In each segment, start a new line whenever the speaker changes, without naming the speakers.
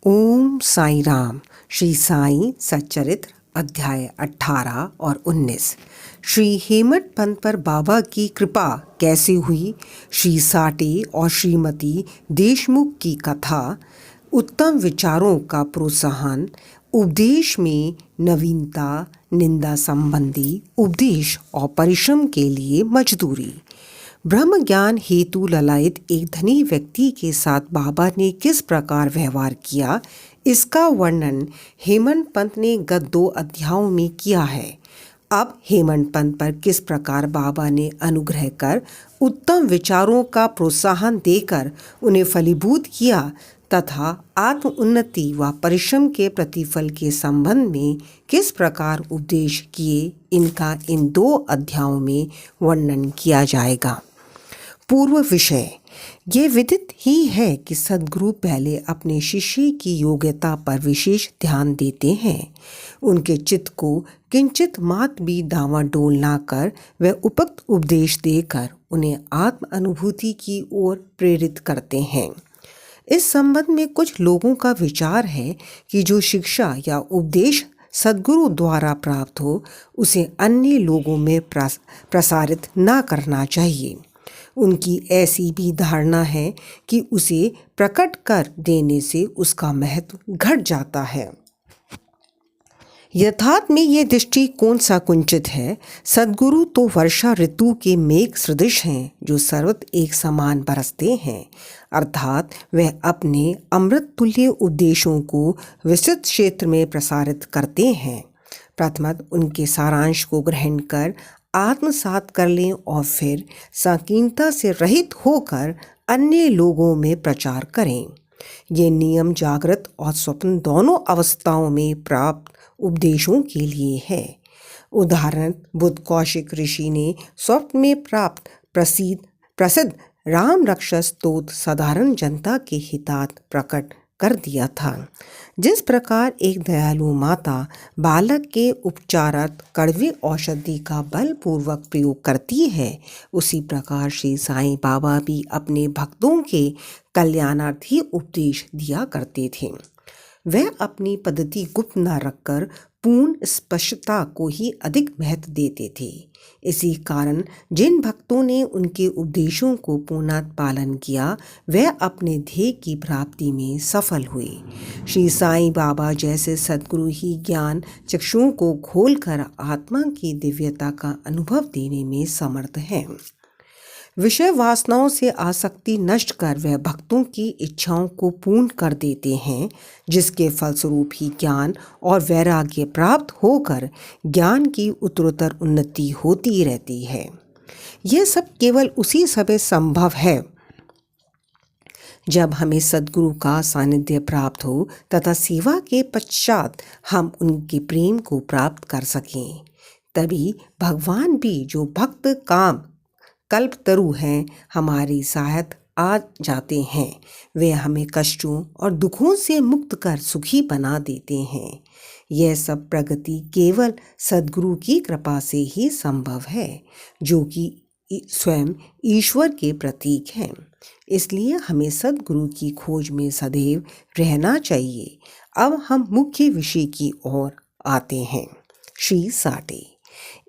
ओम साई राम। श्री साई सच्चरित्र अध्याय 18 और 19। श्री हेमंत पंत पर बाबा की कृपा कैसे हुई, श्री साटे और श्रीमती देशमुख की कथा, उत्तम विचारों का प्रोत्साहन, उपदेश में नवीनता, निंदा संबंधी उपदेश और परिश्रम के लिए मजदूरी। ब्रह्म ज्ञान हेतु ललायत एक धनी व्यक्ति के साथ बाबा ने किस प्रकार व्यवहार किया, इसका वर्णन हेमंत पंत ने गत 2 अध्यायों में किया है। अब हेमंत पंत पर किस प्रकार बाबा ने अनुग्रह कर उत्तम विचारों का प्रोत्साहन देकर उन्हें फलीभूत किया तथा आत्म उन्नति व परिश्रम के प्रतिफल के संबंध में किस प्रकार उपदेश किए, इनका इन 2 अध्यायों में वर्णन किया जाएगा। पूर्व विषय। ये विदित ही है कि सद्गुरु पहले अपने शिष्य की योग्यता पर विशेष ध्यान देते हैं। उनके चित्त को किंचित मात्र भी डावाडोल ना कर वह उपयुक्त उपदेश देकर उन्हें आत्म अनुभूति की ओर प्रेरित करते हैं। इस संबंध में कुछ लोगों का विचार है कि जो शिक्षा या उपदेश सद्गुरु द्वारा प्राप्त हो उसे अन्य लोगों में प्रसारित ना करना चाहिए। उनकी ऐसी भी धारणा है कि उसे प्रकट कर देने से उसका महत्व घट जाता है। यथार्थ में ये दृष्टिकोण संकुचित है। सद्गुरु तो वर्षा ऋतु के मेघ सदृश हैं जो सर्वत्र एक समान बरसते हैं, अर्थात वह अपने अमृत तुल्य उपदेशों को विस्तृत क्षेत्र में प्रसारित करते हैं। प्रथमतः उनके सारांश को ग्रहण कर आत्मसात कर लें और फिर संकीर्णता से रहित होकर अन्य लोगों में प्रचार करें। ये नियम जागृत और स्वप्न दोनों अवस्थाओं में प्राप्त उपदेशों के लिए है। उदाहरण बुद्ध कौशिक ऋषि ने स्वप्न में प्राप्त प्रसिद्ध राम रक्षा स्तोत्र साधारण जनता के हितार्थ प्रकट कर दिया था। जिस प्रकार एक दयालु माता बालक के उपचारार्थ कड़वी औषधि का बलपूर्वक प्रयोग करती है, उसी प्रकार श्री साईं बाबा भी अपने भक्तों के कल्याणार्थी उपदेश दिया करते थे। वह अपनी पद्धति गुप्त न रखकर पूर्ण स्पष्टता को ही अधिक महत्व देते थे। इसी कारण जिन भक्तों ने उनके उपदेशों को पूर्णतः पालन किया वह अपने ध्येय की प्राप्ति में सफल हुए। श्री साईं बाबा जैसे सद्गुरु ही ज्ञान चक्षुओं को खोलकर आत्मा की दिव्यता का अनुभव देने में समर्थ हैं। विषय वासनाओं से आसक्ति नष्ट कर वह भक्तों की इच्छाओं को पूर्ण कर देते हैं, जिसके फलस्वरूप ही ज्ञान और वैराग्य प्राप्त होकर ज्ञान की उत्तरोत्तर उन्नति होती रहती है। यह सब केवल उसी समय संभव है जब हमें सद्गुरु का सानिध्य प्राप्त हो तथा सेवा के पश्चात हम उनके प्रेम को प्राप्त कर सकें। तभी भगवान भी जो भक्त काम कल्पतरु हैं हमारी सहायता आ जाते हैं। वे हमें कष्टों और दुखों से मुक्त कर सुखी बना देते हैं। यह सब प्रगति केवल सद्गुरु की कृपा से ही संभव है, जो कि स्वयं ईश्वर के प्रतीक हैं। इसलिए हमें सद्गुरु की खोज में सदैव रहना चाहिए। अब हम मुख्य विषय की ओर आते हैं। श्री साटे।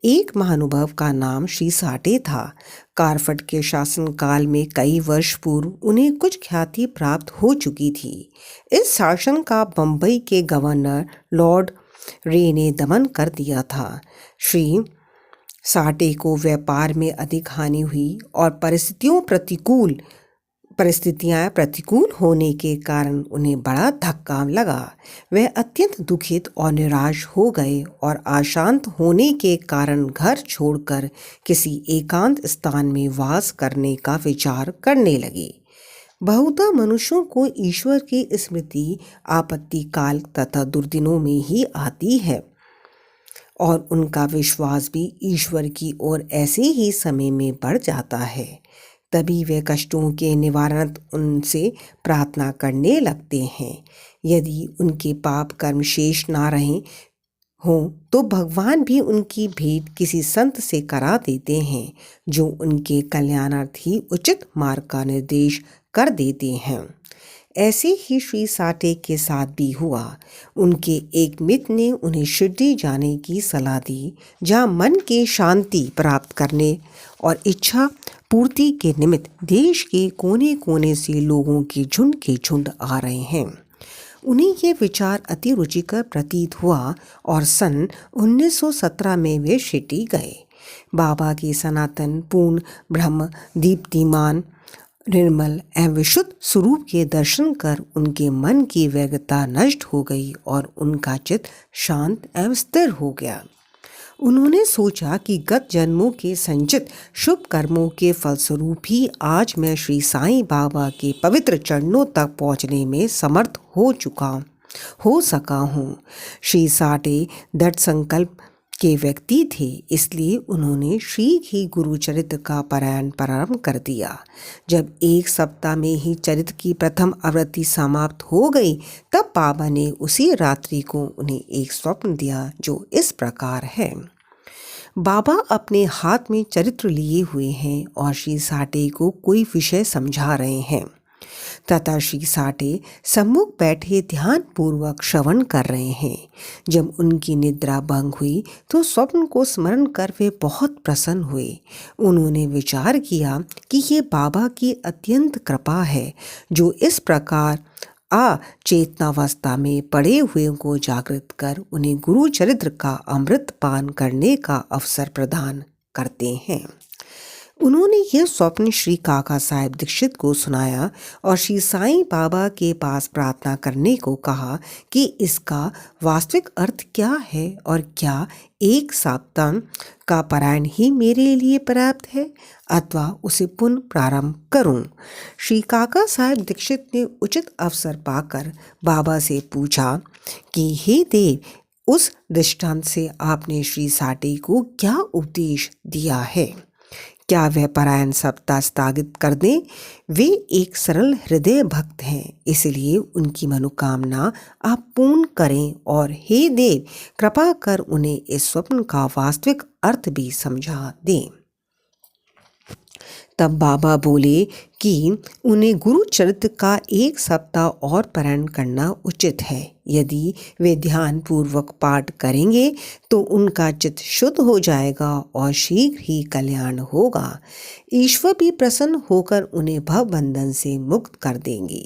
एक महानुभव का नाम श्री साटे था। कारफट के शासनकाल में कई वर्ष पूर्व उन्हें कुछ ख्याति प्राप्त हो चुकी थी। इस शासन का बम्बई के गवर्नर लॉर्ड रे ने दमन कर दिया था। श्री साटे को व्यापार में अधिक हानि हुई और परिस्थितियां प्रतिकूल होने के कारण उन्हें बड़ा धक्का लगा। वह अत्यंत दुखित और निराश हो गए और अशांत होने के कारण घर छोड़कर किसी एकांत स्थान में वास करने का विचार करने लगे। बहुधा मनुष्यों को ईश्वर की स्मृति आपत्ति काल तथा दुर्दिनों में ही आती है और उनका विश्वास भी ईश्वर की ओर ऐसे ही समय में बढ़ जाता है। तभी वे कष्टों के निवारण उनसे प्रार्थना करने लगते हैं। यदि उनके पाप कर्म शेष ना रहे हों तो भगवान भी उनकी भेंट किसी संत से करा देते हैं, जो उनके कल्याणार्थ ही उचित मार्ग का निर्देश कर देते हैं। ऐसे ही श्री साठे के साथ भी हुआ। उनके एक मित्र ने उन्हें शिरडी जाने की सलाह दी, जहाँ मन के शांति प्राप्त करने और इच्छा पूर्ति के निमित्त देश के कोने कोने से लोगों के झुंड आ रहे हैं। उन्हें ये विचार अति रुचिकर प्रतीत हुआ और सन 1917 में वे शिरडी गए। बाबा के सनातन, पूर्ण, ब्रह्म, दीप्तिमान, निर्मल एवं विशुद्ध स्वरूप के दर्शन कर उनके मन की व्यग्रता नष्ट हो गई और उनका चित्त शांत एवं स्थिर हो गया। उन्होंने सोचा कि गत जन्मों के संचित शुभ कर्मों के फलस्वरूप ही आज मैं श्री साईं बाबा के पवित्र चरणों तक पहुंचने में समर्थ हो सका हूँ। श्री साठे दृढ़ संकल्प के व्यक्ति थे, इसलिए उन्होंने शीघ्र ही गुरुचरित्र का पारायण प्रारंभ कर दिया। जब एक सप्ताह में ही चरित्र की प्रथम आवृत्ति समाप्त हो गई, तब बाबा ने उसी रात्रि को उन्हें एक स्वप्न दिया जो इस प्रकार है। बाबा अपने हाथ में चरित्र लिए हुए हैं और श्री साठे को कोई विषय समझा रहे हैं तथा श्री साठे सम्मुख बैठे ध्यान पूर्वक श्रवण कर रहे हैं। जब उनकी निद्रा भंग हुई तो स्वप्न को स्मरण कर वे बहुत प्रसन्न हुए। उन्होंने विचार किया कि ये बाबा की अत्यंत कृपा है जो इस प्रकार अचेतनावस्था में पड़े हुए को जागृत कर उन्हें गुरु चरित्र का अमृत पान करने का अवसर प्रदान करते हैं। उन्होंने यह स्वप्न श्री काका साहेब दीक्षित को सुनाया और श्री साईं बाबा के पास प्रार्थना करने को कहा कि इसका वास्तविक अर्थ क्या है और क्या एक सप्ताह का पारायण ही मेरे लिए पर्याप्त है अथवा उसे पुनः प्रारंभ करूं। श्री काका साहेब दीक्षित ने उचित अवसर पाकर बाबा से पूछा कि हे देव, उस दृष्टांत से आपने श्री साठे को क्या उपदेश दिया है? क्या वह पारायण सप्ताह स्थगित कर दें? वे एक सरल हृदय भक्त हैं, इसलिए उनकी मनोकामना आप पूर्ण करें और हे देव, कृपा कर उन्हें इस स्वप्न का वास्तविक अर्थ भी समझा दें। तब बाबा बोले कि उन्हें गुरु चरित्र का एक सप्ताह और पारायण करना उचित है। यदि वे ध्यान पूर्वक पाठ करेंगे तो उनका चित्त शुद्ध हो जाएगा और शीघ्र ही कल्याण होगा। ईश्वर भी प्रसन्न होकर उन्हें भव बंधन से मुक्त कर देंगे।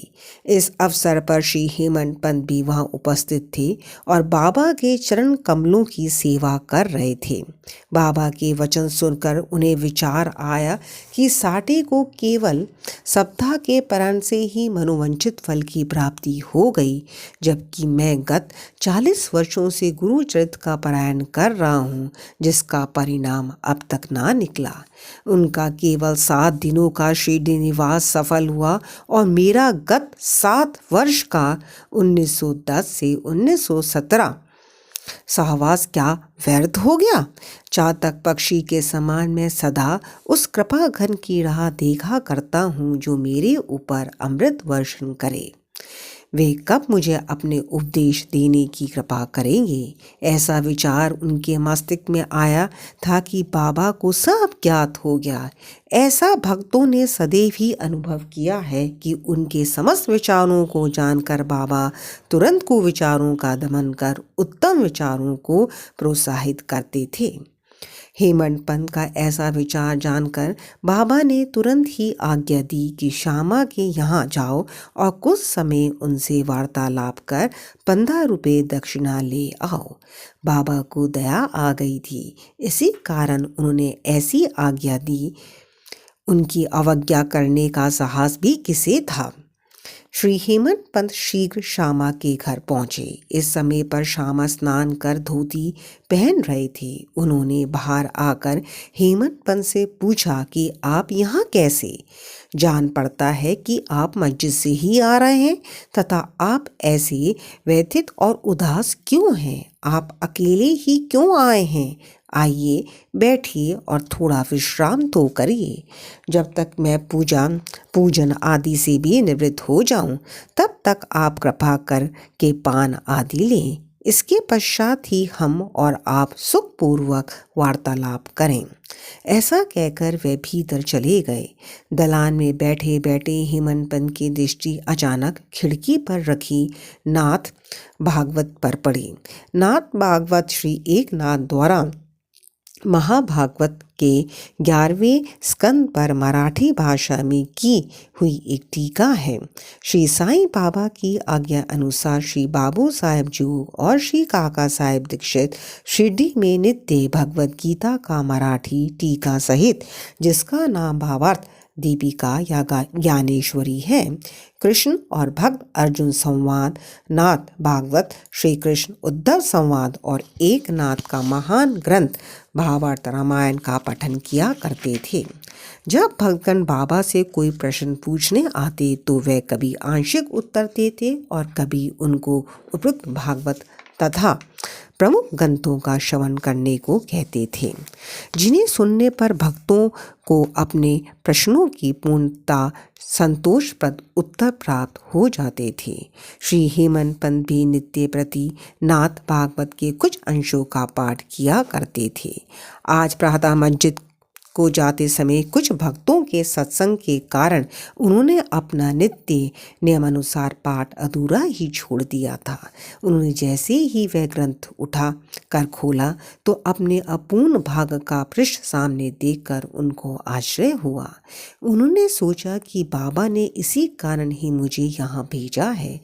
इस अवसर पर श्री हेमंत पंत भी वहाँ उपस्थित थे और बाबा के चरण कमलों की सेवा कर रहे थे। बाबा के वचन सुनकर उन्हें विचार आया कि साठे को केवल सप्ताह के पारायण से ही मनोवांछित फल की प्राप्ति हो गई, जबकि मैं गत 40 वर्षों से गुरु चरित्र का पारायण कर रहा हूँ, जिसका परिणाम अब तक ना निकला। उनका केवल 7 दिनों का शिरडी निवास सफल हुआ और मेरा गत 7 वर्ष का 1910 से 1917 सहवास क्या व्यर्थ हो गया? चातक पक्षी के समान मैं सदा उस कृपा घन की राह देखा करता हूँ जो मेरे ऊपर अमृत वर्षण करे। वे कब मुझे अपने उपदेश देने की कृपा करेंगे? ऐसा विचार उनके मस्तिष्क में आया था कि बाबा को सब ज्ञात हो गया। ऐसा भक्तों ने सदैव ही अनुभव किया है कि उनके समस्त विचारों को जानकर बाबा तुरंत कुविचारों का दमन कर उत्तम विचारों को प्रोत्साहित करते थे। हेमंत पंत का ऐसा विचार जानकर बाबा ने तुरंत ही आज्ञा दी कि श्यामा के यहाँ जाओ और कुछ समय उनसे वार्तालाप कर 15 रुपये दक्षिणा ले आओ। बाबा को दया आ गई थी, इसी कारण उन्होंने ऐसी आज्ञा दी। उनकी अवज्ञा करने का साहस भी किसे था? श्री हेमंत पंत शीघ्र श्यामा के घर पहुंचे। इस समय पर श्यामा स्नान कर धोती पहन रहे थे। उन्होंने बाहर आकर हेमंत पंत से पूछा कि आप यहाँ कैसे? जान पड़ता है कि आप मस्जिद से ही आ रहे हैं तथा आप ऐसे व्यथित और उदास क्यों हैं? आप अकेले ही क्यों आए हैं? आइए बैठिए और थोड़ा विश्राम तो करिए। जब तक मैं पूजन आदि से भी निवृत्त हो जाऊं, तब तक आप कृपा कर के पान आदि लें। इसके पश्चात ही हम और आप सुखपूर्वक वार्तालाप करें। ऐसा कहकर वे भीतर चले गए। दलान में बैठे बैठे हेमंतपंत की दृष्टि अचानक खिड़की पर रखी नाथ भागवत पर पड़ी। नाथ भागवत श्री एकनाथ द्वारा महाभागवत के 11वें स्कंद पर मराठी भाषा में की हुई एक टीका है। श्री साईं बाबा की आज्ञा अनुसार श्री बाबू साहेब जू और श्री काका साहेब दीक्षित शिरडी में नित्य भगवत गीता का मराठी टीका सहित, जिसका नाम भावार्थ दीपिका या ज्ञानेश्वरी है, कृष्ण और भक्त अर्जुन संवाद, नाथ भागवत, श्री कृष्ण उद्धव संवाद और एक नाथ का महान ग्रंथ भावार्थ रामायण का पठन किया करते थे। जब भक्तगण बाबा से कोई प्रश्न पूछने आते तो वे कभी आंशिक उत्तर देते और कभी उनको उपयुक्त भागवत तथा प्रमुख ग्रंथों का श्रवण करने को कहते थे, जिन्हें सुनने पर भक्तों को अपने प्रश्नों की पूर्णता संतोषप्रद उत्तर प्राप्त हो जाते थे। श्री हेमंतपंत भी नित्य प्रति नाथ भागवत के कुछ अंशों का पाठ किया करते थे। आज प्रातः मस्जिद को जाते समय कुछ भक्तों के सत्संग के कारण उन्होंने अपना नित्य नियमानुसार पाठ अधूरा ही छोड़ दिया था। उन्होंने जैसे ही वह ग्रंथ उठा कर खोला तो अपने अपूर्ण भाग का पृष्ठ सामने देखकर उनको आश्चर्य हुआ। उन्होंने सोचा कि बाबा ने इसी कारण ही मुझे यहाँ भेजा है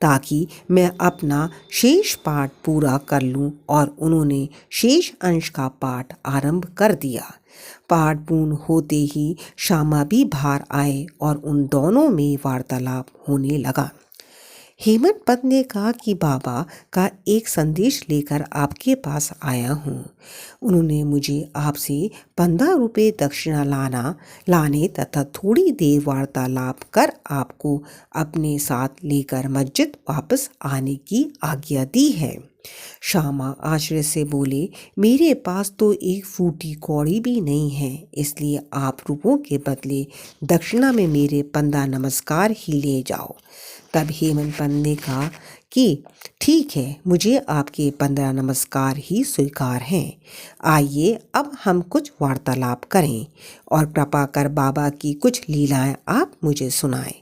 ताकि मैं अपना शेष पाठ पूरा कर लूँ, और उन्होंने शेष अंश का पाठ आरंभ कर दिया। पाठ पूर्ण होते ही श्यामा भी बाहर आए और उन दोनों में वार्तालाप होने लगा। हेमंतपंत ने कहा कि बाबा का एक संदेश लेकर आपके पास आया हूँ। उन्होंने मुझे आपसे 15 रुपये दक्षिणा लाने तथा थोड़ी देर वार्तालाप कर आपको अपने साथ लेकर मस्जिद वापस आने की आज्ञा दी है। श्यामा आश्चर्य से बोले, मेरे पास तो एक फूटी कौड़ी भी नहीं है, इसलिए आप रुपयों के बदले दक्षिणा में मेरे 15 नमस्कार ही ले जाओ। तब हेमंतपंत ने कहा कि ठीक है, मुझे आपके 15 नमस्कार ही स्वीकार हैं। आइए अब हम कुछ वार्तालाप करें और कृपा कर बाबा की कुछ लीलाएं आप मुझे सुनाएं,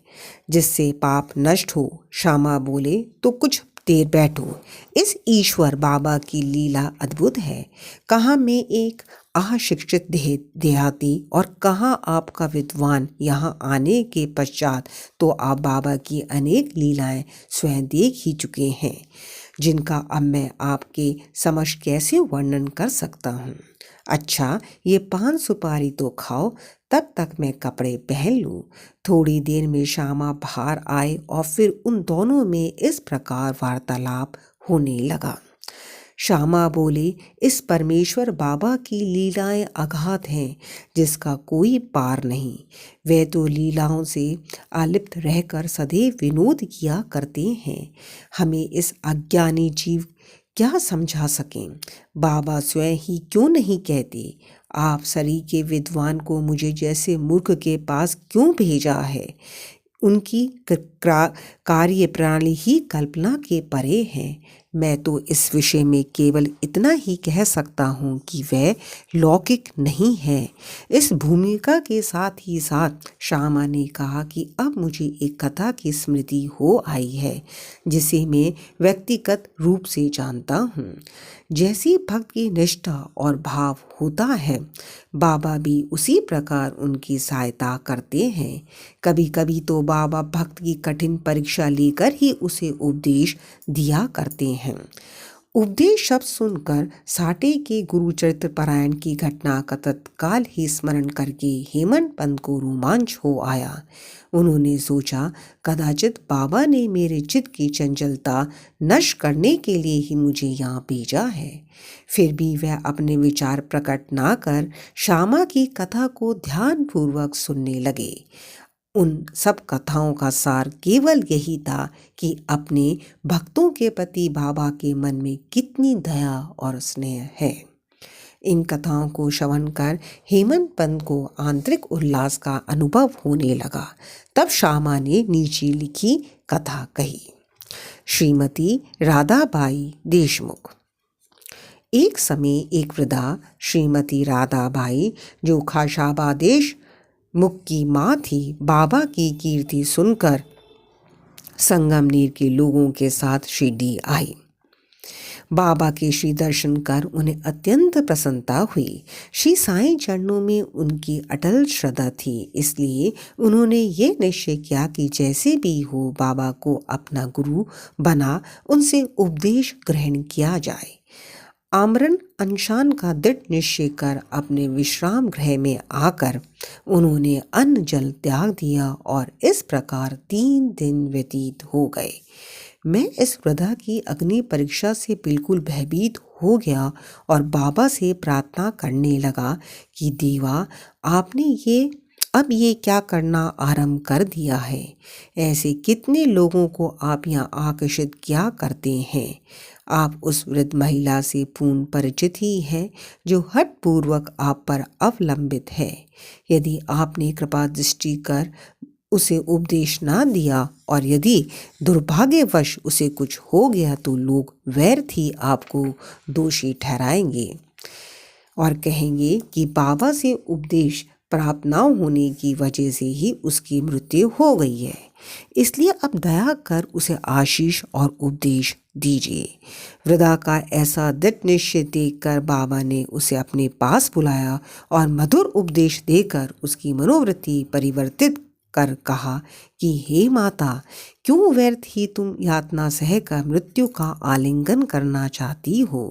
जिससे पाप नष्ट हो। श्यामा बोले, तो कुछ देर बैठो। इस ईश्वर बाबा की लीला अद्भुत है। कहाँ मैं एक अशिक्षित देहाती और कहाँ आपका विद्वान। यहाँ आने के पश्चात तो आप बाबा की अनेक लीलाएं स्वयं देख ही चुके हैं, जिनका अब मैं आपके समक्ष कैसे वर्णन कर सकता हूँ। अच्छा, ये पान सुपारी तो खाओ, तब तक मैं कपड़े पहन लूँ। थोड़ी देर में श्यामा बाहर आए और फिर उन दोनों में इस प्रकार वार्तालाप होने लगा। श्यामा बोले, इस परमेश्वर बाबा की लीलाएं अगाध हैं, जिसका कोई पार नहीं। वे तो लीलाओं से आलिप्त रहकर सदैव विनोद किया करते हैं। हमें इस अज्ञानी जीव क्या समझा सकें। बाबा स्वयं ही क्यों नहीं कहते, आप सरीखे विद्वान को मुझे जैसे मूर्ख के पास क्यों भेजा है। उनकी कार्य प्रणाली ही कल्पना के परे है। मैं तो इस विषय में केवल इतना ही कह सकता हूँ कि वह लौकिक नहीं है। इस भूमिका के साथ ही साथ श्यामा ने कहा कि अब मुझे एक कथा की स्मृति हो आई है, जिसे मैं व्यक्तिगत रूप से जानता हूँ। जैसी भक्त की निष्ठा और भाव होता है, बाबा भी उसी प्रकार उनकी सहायता करते हैं। कभी कभी तो बाबा भक्त की कठिन परीक्षा लेकर ही उसे उपदेश दिया करते हैं। उपदेश शब्द सुनकर साटे के गुरुचरित्र पारायण की घटना का तत्काल ही स्मरण करके हेमंतपंत को रोमांच हो आया। उन्होंने सोचा, कदाचित बाबा ने मेरे चित्त की चंचलता नष्ट करने के लिए ही मुझे यहाँ भेजा है। फिर भी वह अपने विचार प्रकट ना कर श्यामा की कथा को ध्यानपूर्वक सुनने लगे। उन सब कथाओं का सार केवल यही था कि अपने भक्तों के प्रति बाबा के मन में कितनी दया और स्नेह है। इन कथाओं को श्रवण कर हेमंतपंत को आंतरिक उल्लास का अनुभव होने लगा। तब श्यामा ने नीचे लिखी कथा कही। श्रीमती राधाबाई देशमुख। एक समय एक वृद्धा श्रीमती राधाबाई, जो खाशाबा देशमुख की माँ थी, बाबा की कीर्ति सुनकर संगमनेर के लोगों के साथ शिरडी आई। बाबा के श्री दर्शन कर उन्हें अत्यंत प्रसन्नता हुई। श्री साईं चरणों में उनकी अटल श्रद्धा थी, इसलिए उन्होंने ये निश्चय किया कि जैसे भी हो बाबा को अपना गुरु बना उनसे उपदेश ग्रहण किया जाए। आमरण अनशन का दृढ़ निश्चय कर अपने विश्राम गृह में आकर उन्होंने अन्न जल त्याग दिया और इस प्रकार 3 दिन व्यतीत हो गए। मैं इस वृद्धा की अग्नि परीक्षा से बिल्कुल भयभीत हो गया और बाबा से प्रार्थना करने लगा कि देवा, आपने अब ये क्या करना आरंभ कर दिया है। ऐसे कितने लोगों को आप यहाँ आकर्षित किया करते हैं। आप उस वृद्ध महिला से पूर्ण परिचित ही हैं जो हठपूर्वक आप पर अवलंबित है। यदि आपने कृपा दृष्टि कर उसे उपदेश ना दिया और यदि दुर्भाग्यवश उसे कुछ हो गया तो लोग व्यर्थ ही आपको दोषी ठहराएंगे और कहेंगे कि बाबा से उपदेश प्राप्त न होने की वजह से ही उसकी मृत्यु हो गई है। इसलिए अब दया कर उसे आशीष और उपदेश दीजिए। वृद्धा का ऐसा दृढ़ निश्चय देखकर बाबा ने उसे अपने पास बुलाया और मधुर उपदेश देकर उसकी मनोवृत्ति परिवर्तित कर कहा कि हे माता, क्यों व्यर्थ ही तुम यातना सहकर मृत्यु का आलिंगन करना चाहती हो।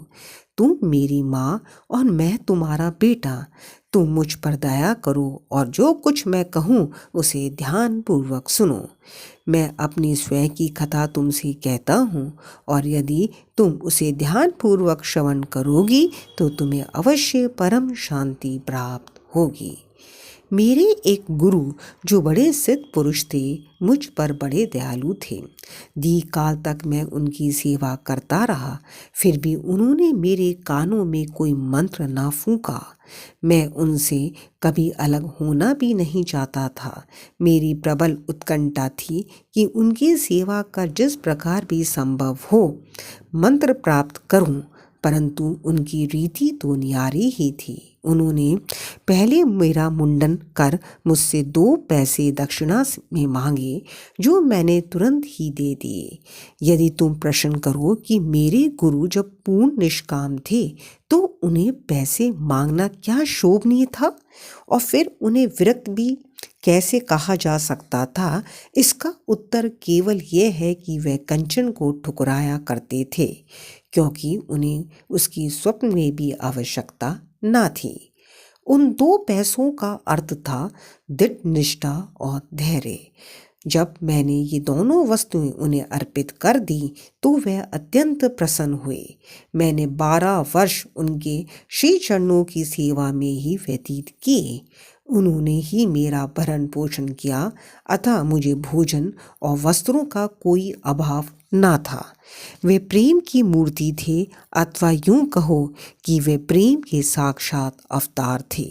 तुम मेरी माँ और मैं तुम्हारा बेटा। तुम मुझ पर दया करो और जो कुछ मैं कहूँ उसे ध्यान पूर्वक सुनो। मैं अपनी स्वयं की कथा तुमसे कहता हूँ और यदि तुम उसे ध्यान पूर्वक श्रवण करोगी तो तुम्हें अवश्य परम शांति प्राप्त होगी। मेरे एक गुरु जो बड़े सिद्ध पुरुष थे, मुझ पर बड़े दयालु थे। दीर्घ काल तक मैं उनकी सेवा करता रहा, फिर भी उन्होंने मेरे कानों में कोई मंत्र ना फूंका। मैं उनसे कभी अलग होना भी नहीं चाहता था। मेरी प्रबल उत्कंठा थी कि उनकी सेवा कर जिस प्रकार भी संभव हो मंत्र प्राप्त करूं, परंतु उनकी रीति तो न्यारी ही थी। उन्होंने पहले मेरा मुंडन कर मुझसे 2 पैसे दक्षिणा में मांगे, जो मैंने तुरंत ही दे दिए। यदि तुम प्रश्न करो कि मेरे गुरु जब पूर्ण निष्काम थे तो उन्हें पैसे मांगना क्या शोभनीय था और फिर उन्हें विरक्त भी कैसे कहा जा सकता था, इसका उत्तर केवल यह है कि वह कंचन को ठुकराया करते थे, क्योंकि उन्हें उसकी स्वप्न में भी आवश्यकता न थी। उन 2 पैसों का अर्थ था दृढ़ निष्ठा और धैर्य। जब मैंने ये दोनों वस्तुएं उन्हें अर्पित कर दी तो वह अत्यंत प्रसन्न हुए। मैंने 12 वर्ष उनके श्री चरणों की सेवा में ही व्यतीत किए। उन्होंने ही मेरा भरण पोषण किया, अतः मुझे भोजन और वस्त्रों का कोई अभाव न था। वे प्रेम की मूर्ति थे, अथवा यूं कहो कि वे प्रेम के साक्षात अवतार थे।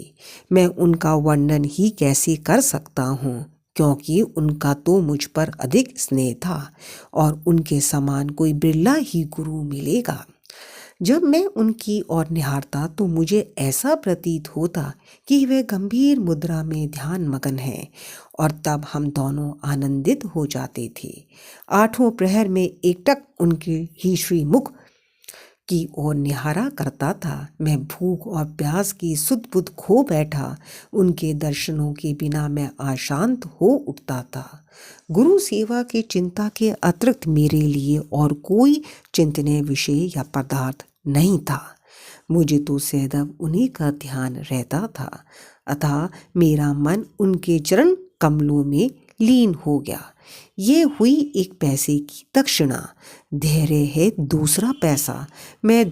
मैं उनका वर्णन ही कैसे कर सकता हूँ, क्योंकि उनका तो मुझ पर अधिक स्नेह था और उनके समान कोई बिरला ही गुरु मिलेगा। जब मैं उनकी ओर निहारता तो मुझे ऐसा प्रतीत होता कि वे गंभीर मुद्रा में ध्यान मगन हैं, और तब हम दोनों आनंदित हो जाते थे। 8वें प्रहर में एकटक उनके ही श्रीमुख की ओर निहारा करता था। मैं भूख और प्यास की सुध बुध खो बैठा। उनके दर्शनों के बिना मैं अशांत हो उठता था। गुरु सेवा की चिंता के अतिरिक्त मेरे लिए और कोई चिंतनीय विषय या पदार्थ नहीं था। मुझे तो सदैव उन्हीं का ध्यान रहता था, अतः मेरा मन उनके चरण कमलों में लीन हो गया। ये हुई 1 पैसे की दक्षिणा। धैर्य है दूसरा पैसा। मैं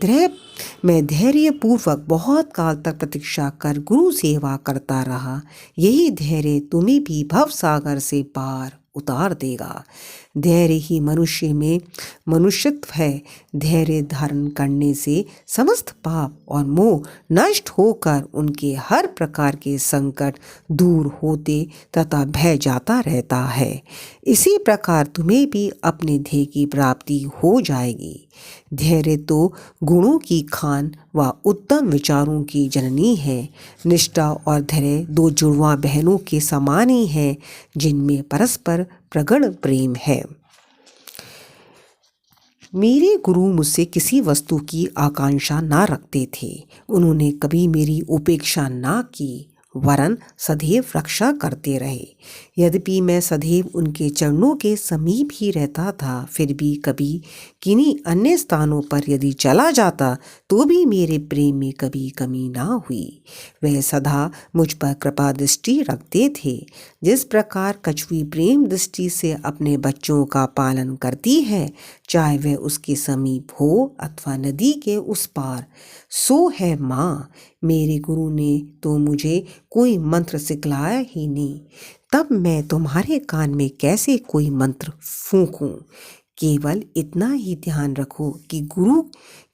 धैर्य पूर्वक बहुत काल तक प्रतीक्षा कर गुरु सेवा करता रहा। यही धैर्य तुम्हें भी भव सागर से पार उतार देगा। धैर्य ही मनुष्य में मनुष्यत्व है। धैर्य धारण करने से समस्त पाप और मोह नष्ट होकर उनके हर प्रकार के संकट दूर होते तथा भय जाता रहता है। इसी प्रकार तुम्हें भी अपने ध्येय की प्राप्ति हो जाएगी। धैर्य तो गुणों की खान व उत्तम विचारों की जननी है। निष्ठा और धैर्य दो जुड़वा बहनों के समान ही है, जिनमें परस्पर प्रगाढ़ प्रेम है। मेरे गुरु मुझसे किसी वस्तु की आकांक्षा ना रखते थे। उन्होंने कभी मेरी उपेक्षा ना की, वरन सदैव रक्षा करते रहे। यद्यपि मैं सदैव उनके चरणों के समीप ही रहता था, फिर भी कभी किन्हीं अन्य स्थानों पर यदि चला जाता तो भी मेरे प्रेम में कभी कमी ना हुई। वह सदा मुझ पर कृपा दृष्टि रखते थे। जिस प्रकार कछुई प्रेम दृष्टि से अपने बच्चों का पालन करती है, चाहे वह उसके समीप हो अथवा नदी के उस पार, सो है माँ। मेरे गुरु ने तो मुझे कोई मंत्र सिखलाया ही नहीं, तब मैं तुम्हारे कान में कैसे कोई मंत्र फूंकूं। केवल इतना ही ध्यान रखो कि गुरु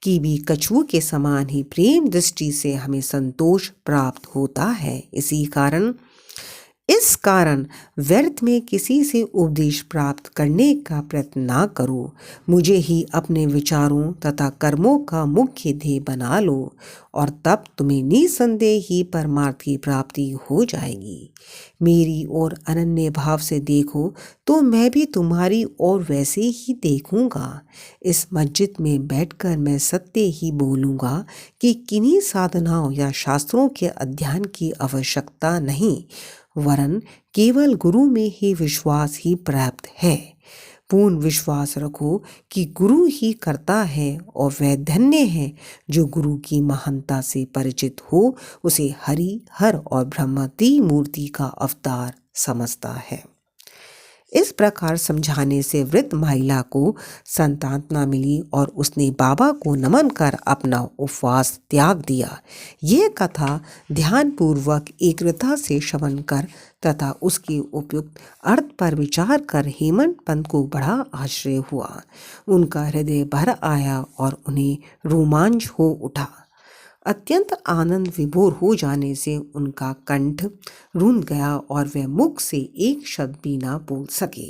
की भी कछुओं के समान ही प्रेम दृष्टि से हमें संतोष प्राप्त होता है। इस कारण व्यर्थ में किसी से उपदेश प्राप्त करने का प्रयत्न ना करो। मुझे ही अपने विचारों तथा कर्मों का मुख्य ध्येय बना लो, और तब तुम्हें निसंदेह ही परमार्थ की प्राप्ति हो जाएगी। मेरी ओर अनन्य भाव से देखो तो मैं भी तुम्हारी ओर वैसे ही देखूंगा। इस मस्जिद में बैठकर मैं सत्य ही बोलूंगा कि किन्हीं साधनाओं या शास्त्रों के अध्ययन की आवश्यकता नहीं, वरन केवल गुरु में ही विश्वास ही पर्याप्त है। पूर्ण विश्वास रखो कि गुरु ही करता है, और वह धन्य है जो गुरु की महानता से परिचित हो, उसे हरि हर और ब्रह्म त्रिमूर्ति का अवतार समझता है। इस प्रकार समझाने से वृद्ध महिला को सांत्वना मिली और उसने बाबा को नमन कर अपना उपवास त्याग दिया। यह कथा ध्यानपूर्वक एकाग्रता से श्रवण कर तथा उसके उपयुक्त अर्थ पर विचार कर हेमंत पंत को बड़ा आश्चर्य हुआ। उनका हृदय भर आया और उन्हें रोमांच हो उठा। अत्यंत आनंद विभोर हो जाने से उनका कंठ रुंध गया और वे मुख से एक शब्द भी ना बोल सके।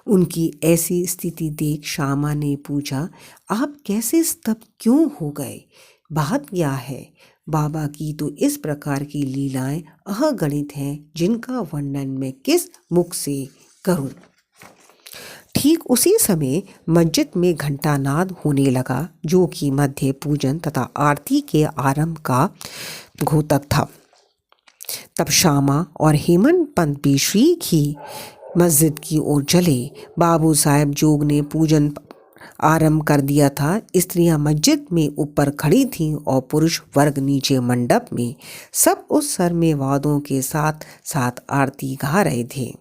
उनकी ऐसी स्थिति देख श्यामा ने पूछा, आप कैसे स्तब्ध क्यों हो गए? बात क्या है? बाबा की तो इस प्रकार की लीलाएं अगणित हैं, जिनका वर्णन मैं किस मुख से करूं। ठीक उसी समय मस्जिद में घंटानाद होने लगा, जो कि मध्य पूजन तथा आरती के आरंभ का घोतक था। तब श्यामा और हेमंत पंत भी शीघ्र ही मस्जिद की ओर चले। बाबू साहब जोग ने पूजन आरंभ कर दिया था। स्त्रियां मस्जिद में ऊपर खड़ी थीं और पुरुष वर्ग नीचे मंडप में। सब उस सर में वादों के साथ साथ आरती गा रहे थे।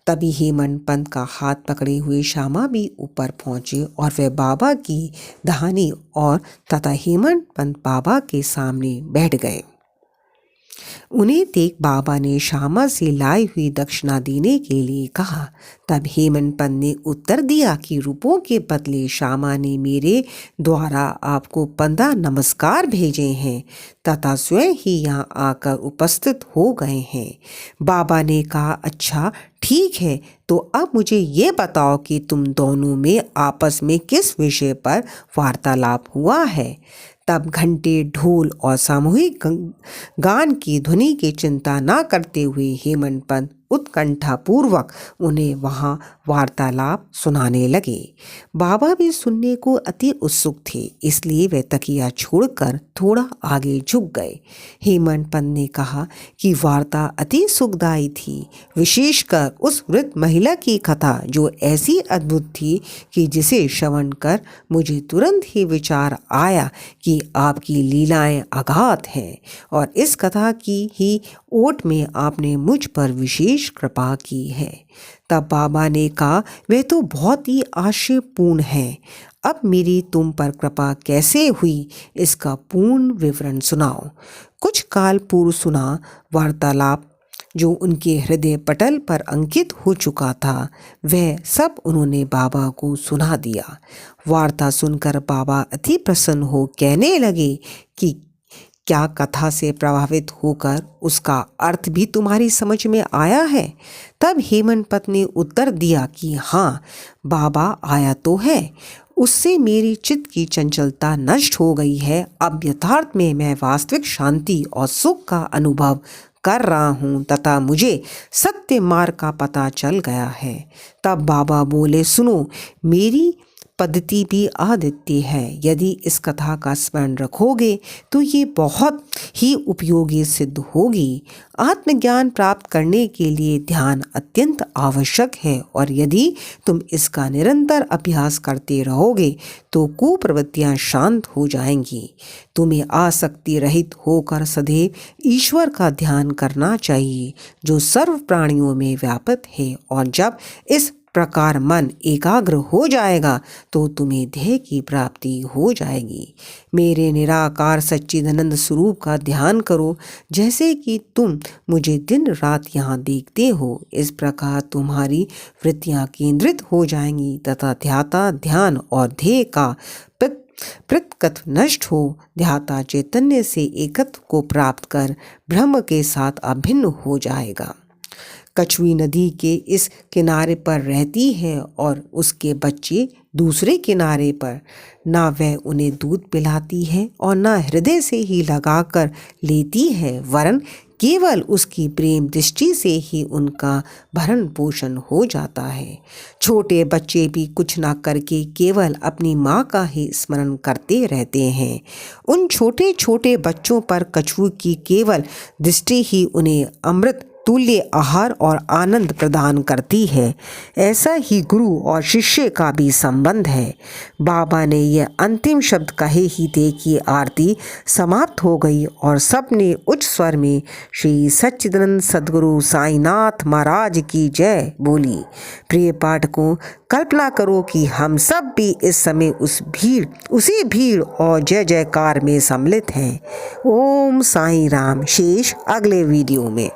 तभी हेमंत पंत का हाथ पकड़े हुए श्यामा भी ऊपर पहुंचे और वे बाबा की धानी और तथा हेमंत पंत बाबा के सामने बैठ गए। उन्हें देख बाबा ने श्यामा से लाई हुई दक्षिणा देने के लिए कहा। तब हेमंत पंत ने उत्तर दिया कि रुपयों के बदले श्यामा ने मेरे द्वारा आपको 15 नमस्कार भेजे हैं तथा स्वयं ही यहाँ आकर उपस्थित हो गए हैं। बाबा ने कहा, अच्छा ठीक है, तो अब मुझे ये बताओ कि तुम दोनों में आपस में किस विषय पर वार्तालाप हुआ है। तब घंटे, ढोल और सामूहिक गान की ध्वनि की चिंता न करते हुए हेमंत पंत उत्कंठापूर्वक उन्हें वहाँ वार्तालाप सुनाने लगे। बाबा भी सुनने को अति उत्सुक थे, इसलिए वे तकिया छोड़कर थोड़ा आगे झुक गए। हेमंत पंत ने कहा कि वार्ता अति सुखदायी थी, विशेषकर उस वृद्ध महिला की कथा, जो ऐसी अद्भुत थी कि जिसे श्रवण कर मुझे तुरंत ही विचार आया कि आपकी लीलाएं अगाध हैं और इस कथा की ही ओट में आपने मुझ पर विशेष कृपा की है। तब बाबा ने कहा, वह तो बहुत ही आश्चर्यपूर्ण है। अब मेरी तुम पर कृपा कैसे हुई, इसका पूर्ण विवरण सुनाओ। कुछ काल पूर्व सुना वार्तालाप जो उनके हृदय पटल पर अंकित हो चुका था, वह सब उन्होंने बाबा को सुना दिया। वार्ता सुनकर बाबा अति प्रसन्न हो कहने लगे कि क्या कथा से प्रभावित होकर उसका अर्थ भी तुम्हारी समझ में आया है? तब हेमनपत ने उत्तर दिया कि हाँ बाबा, आया तो है। उससे मेरी चित्त की चंचलता नष्ट हो गई है। अब यथार्थ में मैं वास्तविक शांति और सुख का अनुभव कर रहा हूँ तथा मुझे सत्य मार्ग का पता चल गया है। तब बाबा बोले, सुनो, मेरी पद्धति भी अद्वितीय है। यदि इस कथा का स्मरण रखोगे तो ये बहुत ही उपयोगी सिद्ध होगी। आत्मज्ञान प्राप्त करने के लिए ध्यान अत्यंत आवश्यक है और यदि तुम इसका निरंतर अभ्यास करते रहोगे तो कुप्रवृत्तियाँ शांत हो जाएंगी। तुम्हें आसक्ति रहित होकर सदैव ईश्वर का ध्यान करना चाहिए जो सर्व प्राणियों में व्याप्त है, और जब इस प्रकार मन एकाग्र हो जाएगा तो तुम्हें ध्येय की प्राप्ति हो जाएगी। मेरे निराकार सच्चिदानंद स्वरूप का ध्यान करो, जैसे कि तुम मुझे दिन रात यहाँ देखते हो। इस प्रकार तुम्हारी वृत्तियाँ केंद्रित हो जाएंगी तथा ध्याता ध्यान और ध्येय का प्रत्यक्ष नष्ट हो ध्याता चैतन्य से एकत्व को प्राप्त कर ब्रह्म के साथ अभिन्न हो जाएगा। कछुई नदी के इस किनारे पर रहती है और उसके बच्चे दूसरे किनारे पर। ना वह उन्हें दूध पिलाती है और ना हृदय से ही लगाकर लेती है, वरन केवल उसकी प्रेम दृष्टि से ही उनका भरण पोषण हो जाता है। छोटे बच्चे भी कुछ ना करके केवल अपनी माँ का ही स्मरण करते रहते हैं। उन छोटे छोटे बच्चों पर कछुए की केवल दृष्टि ही उन्हें अमृत तुल्य आहार और आनंद प्रदान करती है। ऐसा ही गुरु और शिष्य का भी संबंध है। बाबा ने यह अंतिम शब्द कहे ही थे कि आरती समाप्त हो गई और सबने उच्च स्वर में श्री सच्चिदानंद सद्गुरु साईनाथ महाराज की जय बोली। प्रिय पाठकों, कल्पना करो कि हम सब भी इस समय उसी भीड़ और जय जयकार में सम्मिलित हैं। ओम साईं राम। शेष अगले वीडियो में।